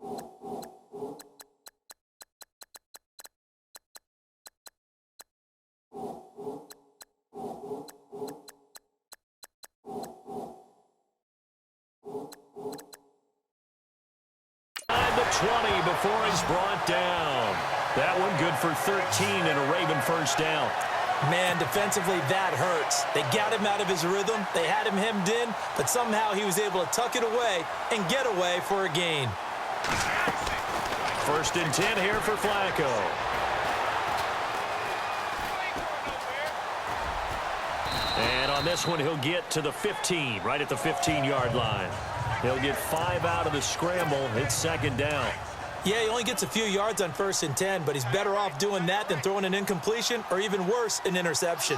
The 20 before he's brought down. That one good for 13 and a Raven first down. Man, defensively, that hurts. They got him out of his rhythm. They had him hemmed in, but somehow he was able to tuck it away and get away for a gain. First and 10 here for Flacco. And on this one, he'll get to the 15, right at the 15-yard line. He'll get 5 out of the scramble. It's second down. Yeah, he only gets a few yards on first and 10, but he's better off doing that than throwing an incompletion or even worse, an interception.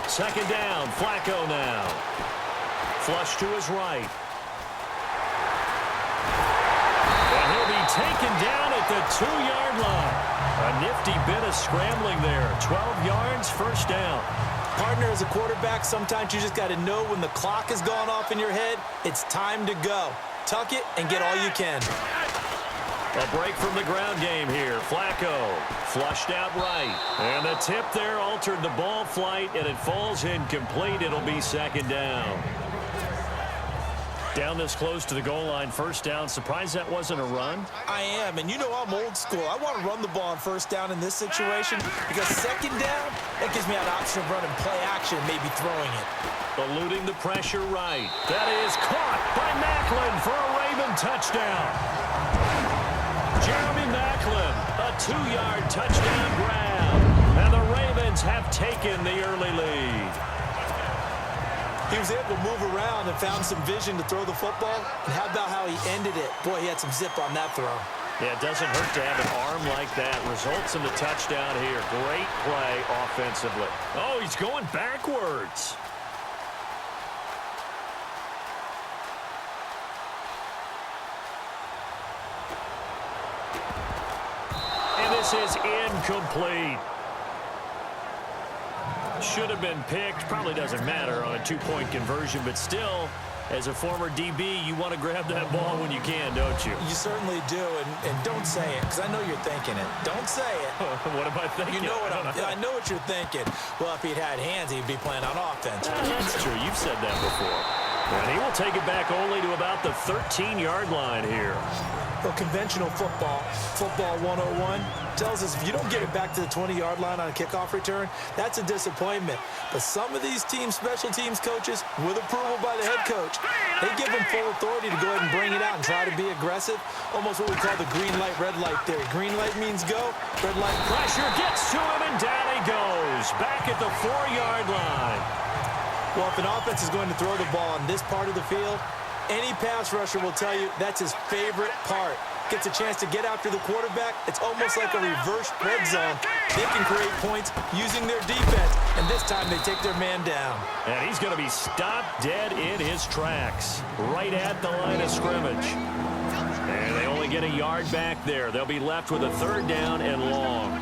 Second down, Flacco now. Flush to his right. And he'll be taken down at the 2-yard line. A nifty bit of scrambling there. 12 yards, first down. Partner, as a quarterback, sometimes you just got to know when the clock has gone off in your head, it's time to go. Tuck it and get all you can. A break from the ground game here. Flacco flushed out right. And the tip there altered the ball flight, and it falls incomplete. It'll be second down. Down this close to the goal line, first down. Surprised that wasn't a run? I am, and you know I'm old school. I want to run the ball on first down in this situation because second down, that gives me an option of running play action, maybe throwing it. Eluding the pressure right. That is caught by Macklin for a Raven touchdown. Jeremy Macklin, a 2-yard touchdown grab. And the Ravens have taken the early lead. He was able to move around and found some vision to throw the football. And how about how he ended it? Boy, he had some zip on that throw. Yeah, it doesn't hurt to have an arm like that. Results in the touchdown here. Great play offensively. Oh, he's going backwards. And this is incomplete. Should have been picked. Probably doesn't matter on a 2-point conversion, but still, as a former DB, you want to grab that ball when you can, don't you? You certainly do, and don't say it, because I know you're thinking it. Don't say it. What am I thinking? You know what I know what you're thinking. Well, if he'd had hands, he'd be playing on offense. That's true. You've said that before. And he will take it back only to about the 13-yard line here. Well, conventional football 101, tells us if you don't get it back to the 20-yard line on a kickoff return, that's a disappointment. But some of these team special teams coaches, with approval by the head coach, they give them full authority to go ahead and bring it out and try to be aggressive, almost what we call the green light, red light theory. Green light means go, red light. Pressure gets to him, and down he goes. Back at the 4-yard line. Well, if an offense is going to throw the ball on this part of the field, any pass rusher will tell you that's his favorite part. Gets a chance to get after the quarterback. It's almost like a reverse red zone. They can create points using their defense, and this time they take their man down. And he's going to be stopped dead in his tracks, right at the line of scrimmage. And they only get a yard back there. They'll be left with a 3rd down and long.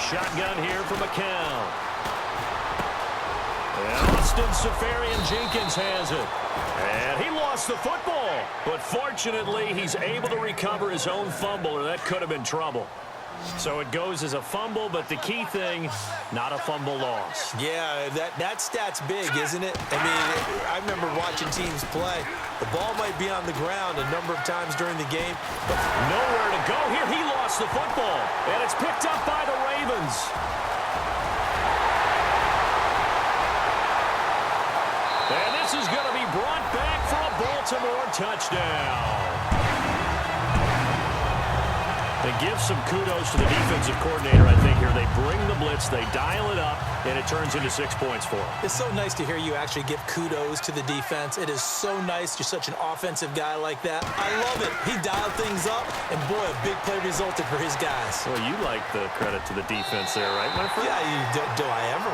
Shotgun here for McCown. And Austin Safarian-Jenkins has it. And he lost the football. But fortunately, he's able to recover his own fumble, or that could have been trouble. So it goes as a fumble, but the key thing, not a fumble loss. Yeah, that stat's big, isn't it? I mean, I remember watching teams play. The ball might be on the ground a number of times during the game, but nowhere to go here. He lost the football, and it's picked up by the Ravens. And this is going to be brought back for a Baltimore touchdown. They give some kudos to the defensive coordinator, I think, here. They bring the blitz, they dial it up, and it turns into 6 points for them. It's so nice to hear you actually give kudos to the defense. It is so nice. You're such an offensive guy like that. I love it. He dialed things up, and boy, a big play resulted for his guys. Well, you like the credit to the defense there, right, my friend? Yeah, do I ever?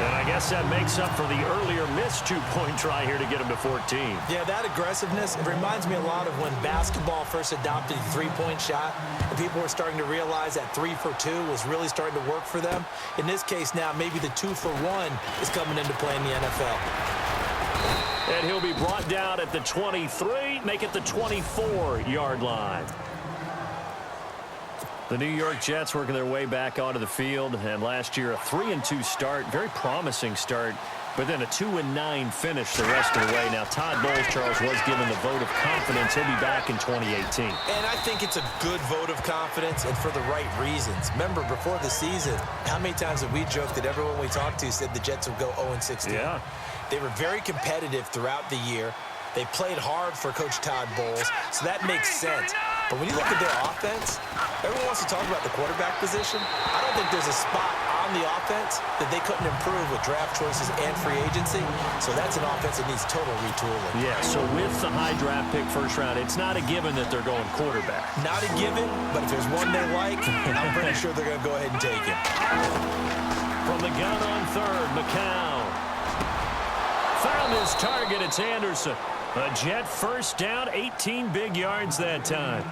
And I guess guess that makes up for the earlier missed two-point try here to get him to 14. Yeah, that aggressiveness, it reminds me a lot of when basketball first adopted the three-point shot, and people were starting to realize that 3 for 2 was really starting to work for them. In this case now, maybe the 2 for 1 is coming into play in the NFL. And he'll be brought down at the 23, make it the 24-yard line. The New York Jets working their way back onto the field, and last year a 3-2 start, very promising start, but then a 2-9 finish the rest of the way. Now Todd Bowles, Charles, was given the vote of confidence. He'll be back in 2018. And I think it's a good vote of confidence and for the right reasons. Remember, before the season, how many times have we joked that everyone we talked to said the Jets would go 0-16? Yeah. They were very competitive throughout the year. They played hard for Coach Todd Bowles, so that makes sense. But when you look at their offense, everyone wants to talk about the quarterback position. I don't think there's a spot on the offense that they couldn't improve with draft choices and free agency. So that's an offense that needs total retooling. Yeah, so with the high draft pick first round, it's not a given that they're going quarterback. Not a given, but if there's one they like, I'm pretty sure they're going to go ahead and take it. From the gun on third, McCown. Found his target, it's Anderson. A Jet first down, 18 big yards that time.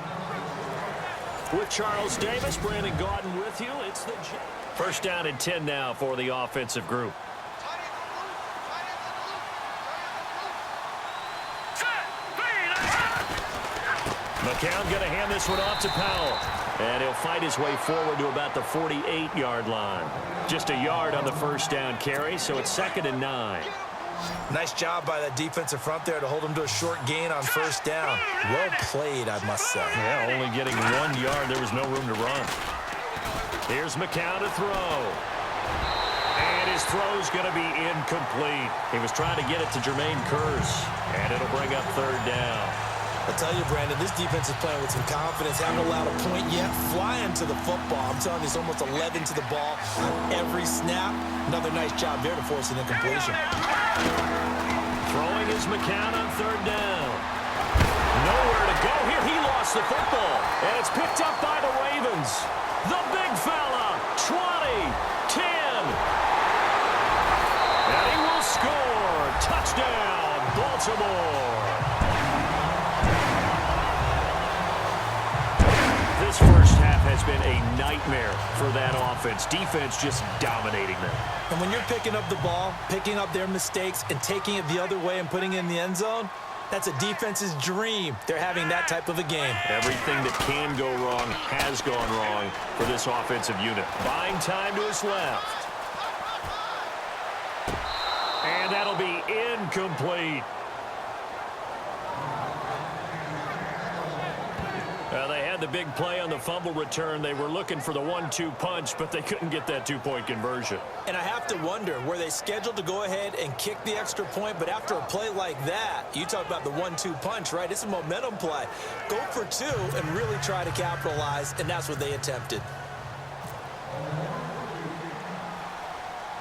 With Charles Davis, Brandon Gaudin with you. It's the Jet. First down and 10 now for the offensive group. McCown going to hand this one off to Powell. And he'll fight his way forward to about the 48-yard line. Just a yard on the first down carry, so it's 2nd and 9. Nice job by that defensive front there to hold him to a short gain on first down. Well played, I must say. Yeah, only getting 1 yard. There was no room to run. Here's McCown to throw. And his throw's going to be incomplete. He was trying to get it to Jermaine Kearse. And it'll bring up 3rd down. I'll tell you, Brandon, this defense is playing with some confidence. Haven't allowed a point yet. Flying to the football. I'm telling you, it's almost 11 to the ball on every snap. Another nice job there to force an incompletion. Throwing is McCown on 3rd down. Nowhere to go here. He lost the football. And it's picked up by the Ravens. The big fella. 20, 10. And he will score. Touchdown, Baltimore. This first half has been a nightmare for that offense. Defense just dominating them. And when you're picking up the ball, picking up their mistakes, and taking it the other way and putting it in the end zone, that's a defense's dream. They're having that type of a game. Everything that can go wrong has gone wrong for this offensive unit. Buying time to his left. And that'll be incomplete. They had the big play on the fumble return. They were looking for the 1-2 punch, but they couldn't get that two-point conversion. And I have to wonder, were they scheduled to go ahead and kick the extra point? But after a play like that, you talk about the 1-2 punch, right? It's a momentum play. Go for 2 and really try to capitalize, and that's what they attempted.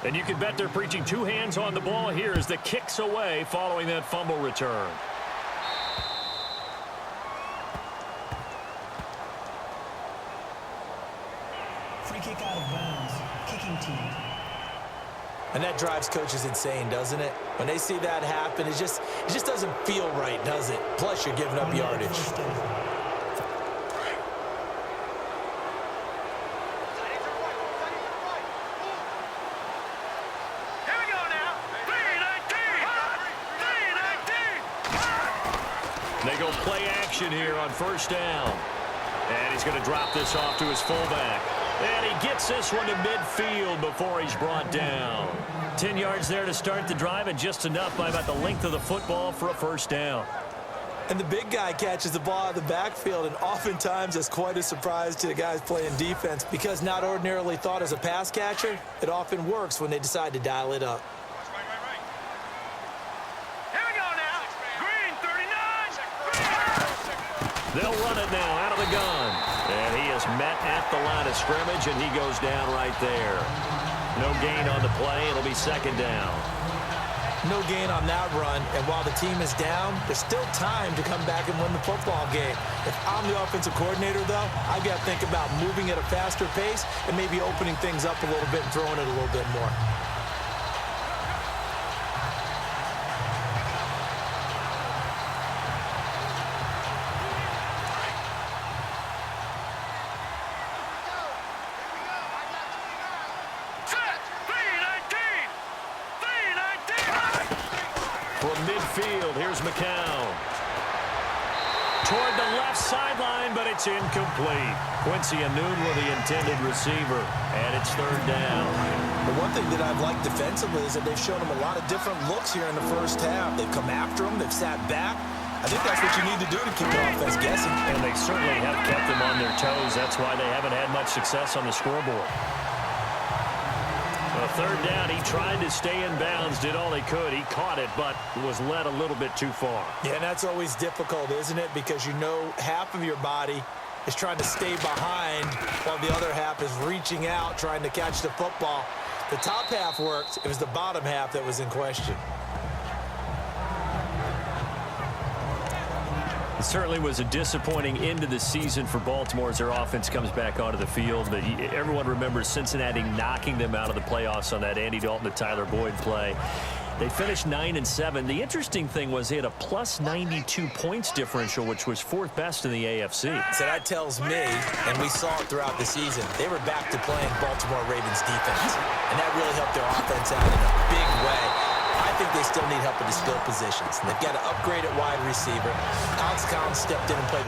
And you can bet they're preaching 2 hands on the ball here as the kick's away following that fumble return. Free kick out of bounds. Kicking team. And that drives coaches insane, doesn't it? When they see that happen, it just doesn't feel right, does it? Plus, you're giving up yardage. They go play action here on first down. And he's going to drop this off to his fullback. And he gets this one to midfield before he's brought down. 10 yards there to start the drive, and just enough by about the length of the football for a first down. And the big guy catches the ball out of the backfield, and oftentimes that's quite a surprise to the guys playing defense because not ordinarily thought as a pass catcher, it often works when they decide to dial it up. They'll run it now out of the gun. And he is met at the line of scrimmage, and he goes down right there. No gain on the play. It'll be second down. No gain on that run, and while the team is down, there's still time to come back and win the football game. If I'm the offensive coordinator, though, I've got to think about moving at a faster pace and maybe opening things up a little bit and throwing it a little bit more. field. Here's McCown. Toward the left sideline, but it's incomplete. Quincy Anoon with the intended receiver, and it's third down. The one thing that I've liked defensively is that they've shown him a lot of different looks here in the first half. They've come after him. They've sat back. I think that's what you need to do to keep the offense guessing. And they certainly have kept them on their toes. That's why they haven't had much success on the scoreboard. So third down, he tried to stay in bounds, did all he could. He caught it, but was led a little bit too far. Yeah, and that's always difficult, isn't it? Because you know half of your body is trying to stay behind while the other half is reaching out, trying to catch the football. The top half worked. It was the bottom half that was in question. It certainly was a disappointing end of the season for Baltimore as their offense comes back onto the field. But everyone remembers Cincinnati knocking them out of the playoffs on that Andy Dalton to Tyler Boyd play. They finished 9-7. The interesting thing was they had a plus 92 points differential, which was fourth best in the AFC. So that tells me, and we saw it throughout the season, they were back to playing Baltimore Ravens defense. And that really helped their offense out in a big way. I think they still need help in the skill positions. And they've got to upgrade at wide receiver. Alex Collins stepped in and played.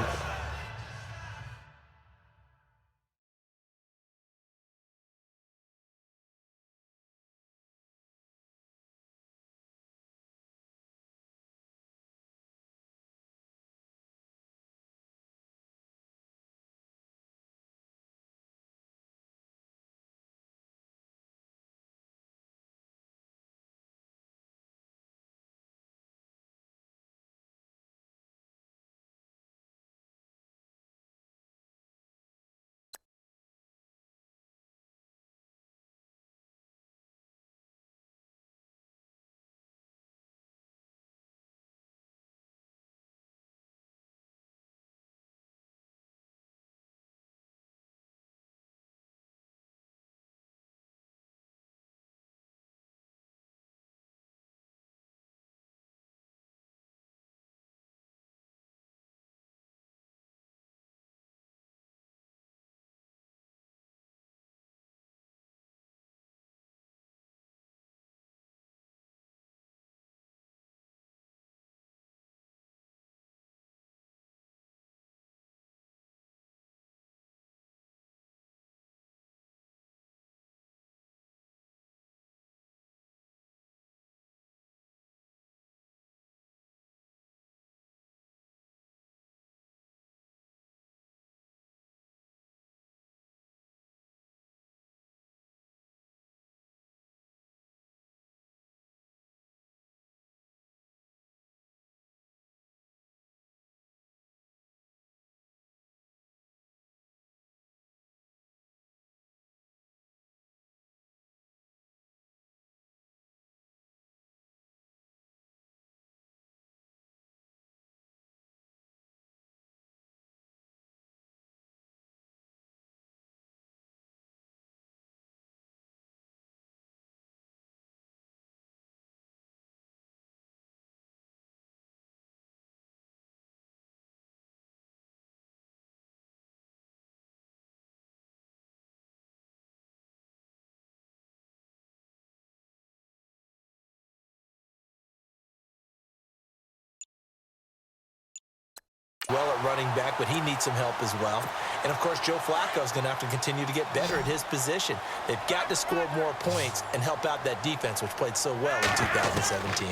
Well at running back, but he needs some help as well. And, of course, Joe Flacco is going to have to continue to get better at his position. They've got to score more points and help out that defense, which played so well in 2017.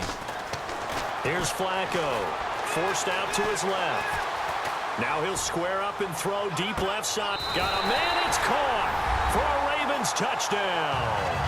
Here's Flacco, forced out to his left. Now he'll square up and throw deep left side. Got a man, it's caught for a Ravens touchdown.